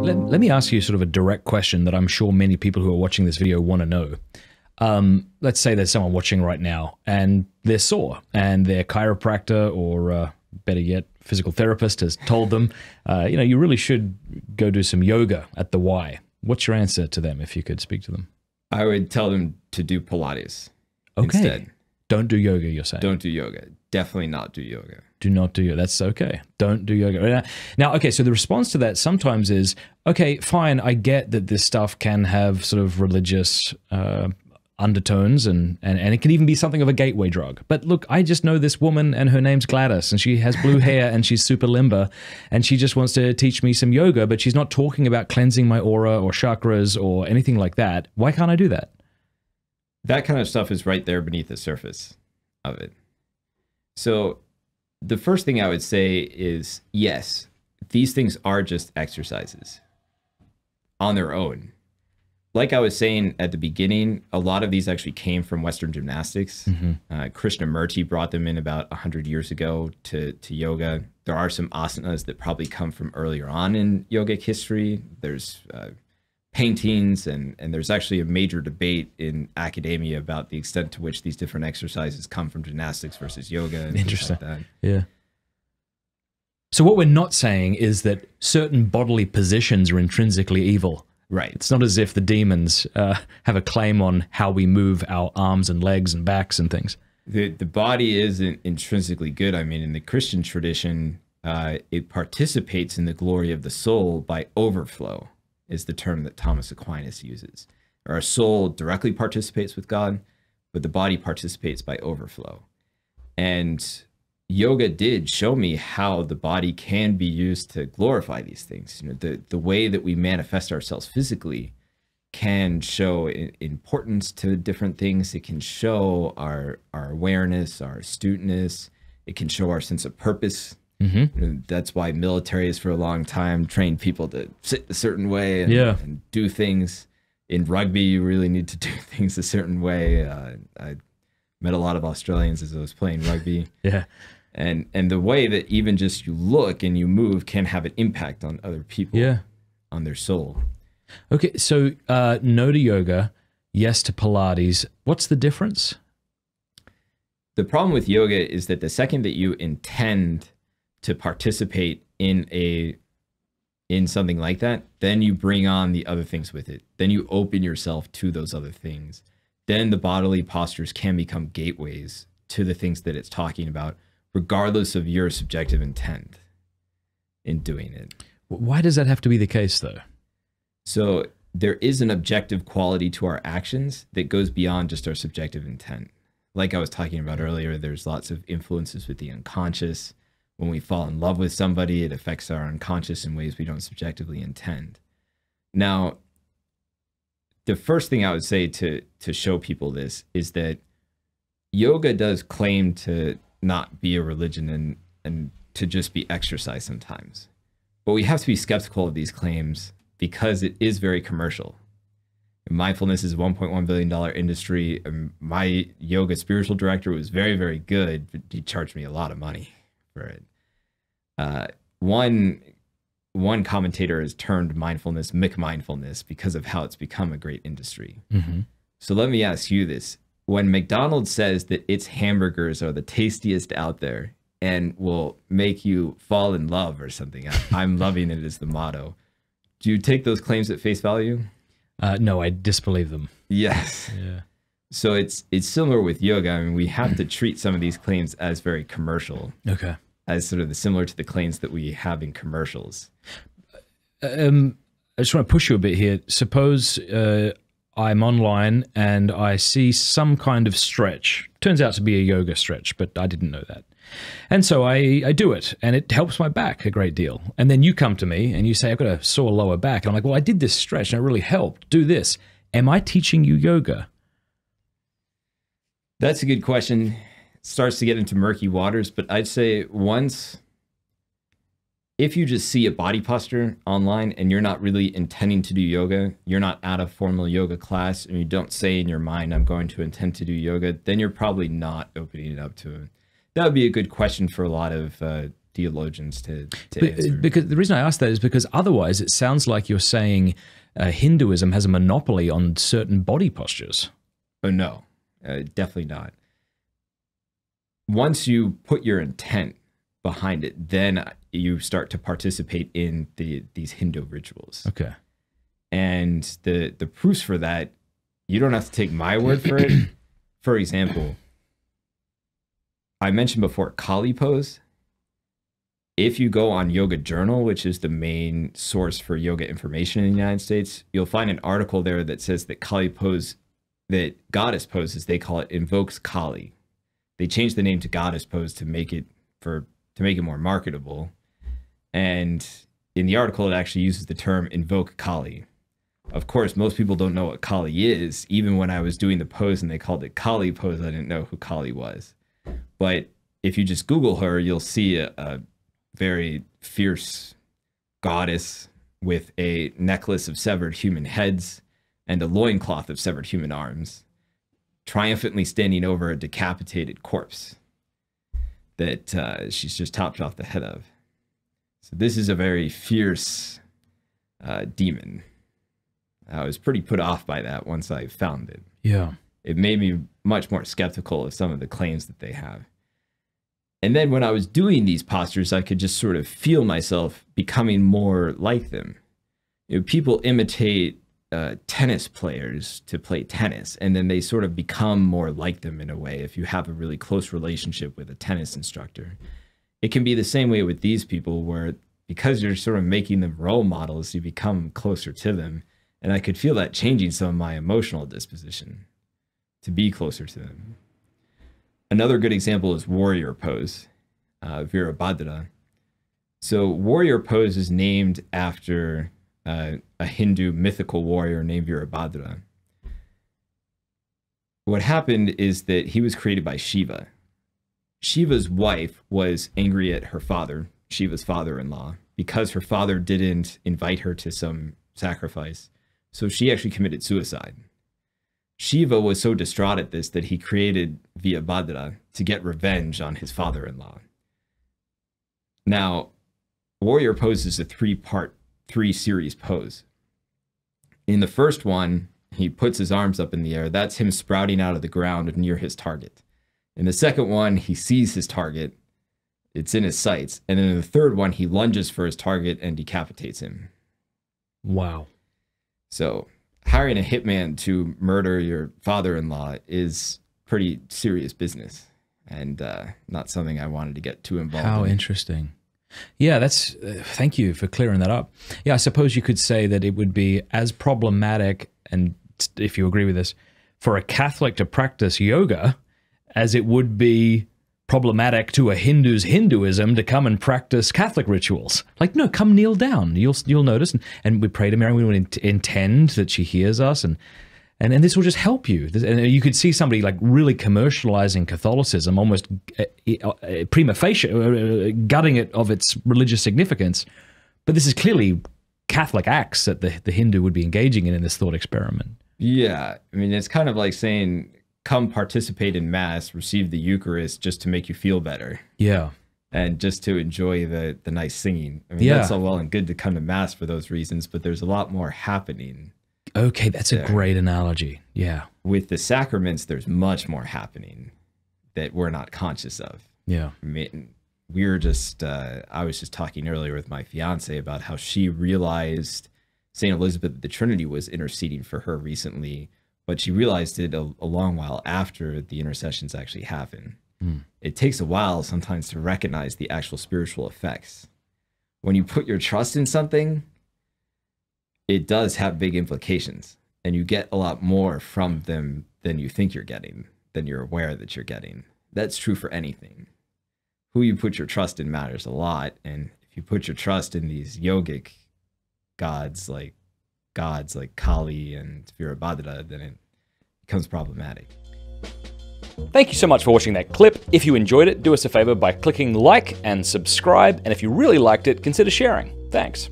Let me ask you sort of a direct question that I'm sure many people who are watching this video want to know. Let's say there's someone watching right now and they're sore and their chiropractor or better yet, physical therapist has told them, you really should go do some yoga at the Y. What's your answer to them if you could speak to them? I would tell them to do Pilates instead. Don't do yoga, you're saying? Don't do yoga. Definitely not do yoga. Do not do yoga. That's okay. Don't do yoga. Now, okay, so the response to that sometimes is, okay, fine, I get that this stuff can have sort of religious undertones and it can even be something of a gateway drug. But look, I just know this woman and her name's Gladys and she has blue hair and she's super limber and she just wants to teach me some yoga, but she's not talking about cleansing my aura or chakras or anything like that. Why can't I do that? That kind of stuff is right there beneath the surface of it. So the first thing I would say is, yes, these things are just exercises on their own. Like I was saying at the beginning, a lot of these actually came from Western gymnastics. Krishnamurti brought them in about 100 years ago to yoga. There are some asanas that probably come from earlier on in yogic history. There's paintings, and there's actually a major debate in academia about the extent to which these different exercises come from gymnastics versus yoga. And interesting. Like that. Yeah. So what we're not saying is that certain bodily positions are intrinsically evil. Right. It's not as if the demons have a claim on how we move our arms and legs and backs and things. The body isn't intrinsically good. I mean, in the Christian tradition, it participates in the glory of the soul by overflow, is the term that Thomas Aquinas uses. Our soul directly participates with God, but the body participates by overflow. And yoga did show me how the body can be used to glorify these things. The way that we manifest ourselves physically can show importance to different things. It can show our awareness, our astuteness. It can show our sense of purpose. That's why militaries for a long time trained people to sit a certain way and do things. In rugby, you really need to do things a certain way. I met a lot of Australians as I was playing rugby. Yeah. And the way that even just you look and you move can have an impact on other people, on their soul. Okay, so no to yoga, yes to Pilates. What's the difference? The problem with yoga is that the second that you intend to participate in something like that, then you bring on the other things with it. Then you open yourself to those other things. Then the bodily postures can become gateways to the things that it's talking about, regardless of your subjective intent in doing it. Why does that have to be the case, though? So there is an objective quality to our actions that goes beyond just our subjective intent. Like I was talking about earlier, there's lots of influences with the unconscious. When we fall in love with somebody, it affects our unconscious in ways we don't subjectively intend. Now, the first thing I would say to show people this is that yoga does claim to not be a religion and to just be exercise sometimes. But we have to be skeptical of these claims because it is very commercial. Mindfulness is a $1.1 billion industry. My yoga spiritual director was very, very good, but he charged me a lot of money for it. One commentator has termed mindfulness McMindfulness because of how it's become a great industry. So let me ask you this. When McDonald's says that its hamburgers are the tastiest out there and will make you fall in love or something, I'm loving it as the motto. Do you take those claims at face value? No, I disbelieve them. Yes. Yeah. So it's similar with yoga. I mean, we have to treat some of these claims as very commercial. Okay. As sort of similar to the claims that we have in commercials. I just want to push you a bit here. Suppose I'm online and I see some kind of stretch. Turns out to be a yoga stretch, but I didn't know that. And so I do it, and it helps my back a great deal. And then you come to me and you say, I've got a sore lower back. And I'm like, well, I did this stretch and it really helped. Do this. Am I teaching you yoga? That's a good question. It starts to get into murky waters, but I'd say if you just see a body posture online and you're not really intending to do yoga, you're not at a formal yoga class, and you don't say in your mind, I'm going to intend to do yoga, then you're probably not opening it up to it. That would be a good question for a lot of theologians to answer. Because the reason I ask that is because otherwise it sounds like you're saying Hinduism has a monopoly on certain body postures. Oh, no, definitely not. Once you put your intent behind it, then you start to participate in these Hindu rituals. Okay. And the proofs for that, you don't have to take my word for it. For example, I mentioned before Kali pose. If you go on Yoga Journal, which is the main source for yoga information in the United States, you'll find an article there that says that Kali pose, that goddess pose, as they call it, invokes Kali. They changed the name to goddess pose to make it more marketable. And in the article, it actually uses the term invoke Kali. Of course, most people don't know what Kali is. Even when I was doing the pose and they called it Kali pose, I didn't know who Kali was. But if you just Google her, you'll see a very fierce goddess with a necklace of severed human heads and a loincloth of severed human arms, triumphantly standing over a decapitated corpse that she's just chopped off the head of. So this is a very fierce demon. I was pretty put off by that once I found it. Yeah. It made me much more skeptical of some of the claims that they have. And then when I was doing these postures, I could just sort of feel myself becoming more like them. You know, people imitate tennis players to play tennis, and then they sort of become more like them in a way if you have a really close relationship with a tennis instructor. It can be the same way with these people where because you're sort of making them role models, you become closer to them. And I could feel that changing some of my emotional disposition to be closer to them. Another good example is warrior pose, Virabhadra. So warrior pose is named after a Hindu mythical warrior named Virabhadra. What happened is that he was created by Shiva. Shiva's wife was angry at her father, Shiva's father-in-law, because her father didn't invite her to some sacrifice. So she actually committed suicide. Shiva was so distraught at this that he created Virabhadra to get revenge on his father-in-law. Now, warrior pose is a three-series pose. In the first one, he puts his arms up in the air. That's him sprouting out of the ground near his target. In the second one, he sees his target. It's in his sights. And then in the third one, he lunges for his target and decapitates him. Wow. So hiring a hitman to murder your father-in-law is pretty serious business, and not something I wanted to get too involved in. How interesting. Yeah, that's thank you for clearing that up. Yeah, I suppose you could say that it would be as problematic, and if you agree with this, for a Catholic to practice yoga as it would be problematic to a Hindu's Hinduism to come and practice Catholic rituals. Like, no, come kneel down. You'll notice, and we pray to Mary. We will intend that she hears us, and this will just help you. And you could see somebody like really commercializing Catholicism, almost prima facie, gutting it of its religious significance. But this is clearly Catholic acts that the Hindu would be engaging in this thought experiment. Yeah, I mean, it's kind of like saying, come participate in Mass, receive the Eucharist just to make you feel better. Yeah. And just to enjoy the nice singing. I mean, that's all well and good to come to Mass for those reasons, but there's a lot more happening. Okay, that's a great analogy. Yeah. With the sacraments, there's much more happening that we're not conscious of. Yeah. I mean, we were just, I was just talking earlier with my fiance about how she realized St. Elizabeth of the Trinity was interceding for her recently, but she realized it a long while after the intercessions actually happened. It takes a while sometimes to recognize the actual spiritual effects. When you put your trust in something, it does have big implications, and you get a lot more from them than you think you're getting, than you're aware that you're getting. That's true for anything. Who you put your trust in matters a lot, and if you put your trust in these yogic gods like Kali and Virabhadra, then it becomes problematic. Thank you so much for watching that clip. If you enjoyed it, do us a favor by clicking like and subscribe, and if you really liked it, consider sharing. Thanks.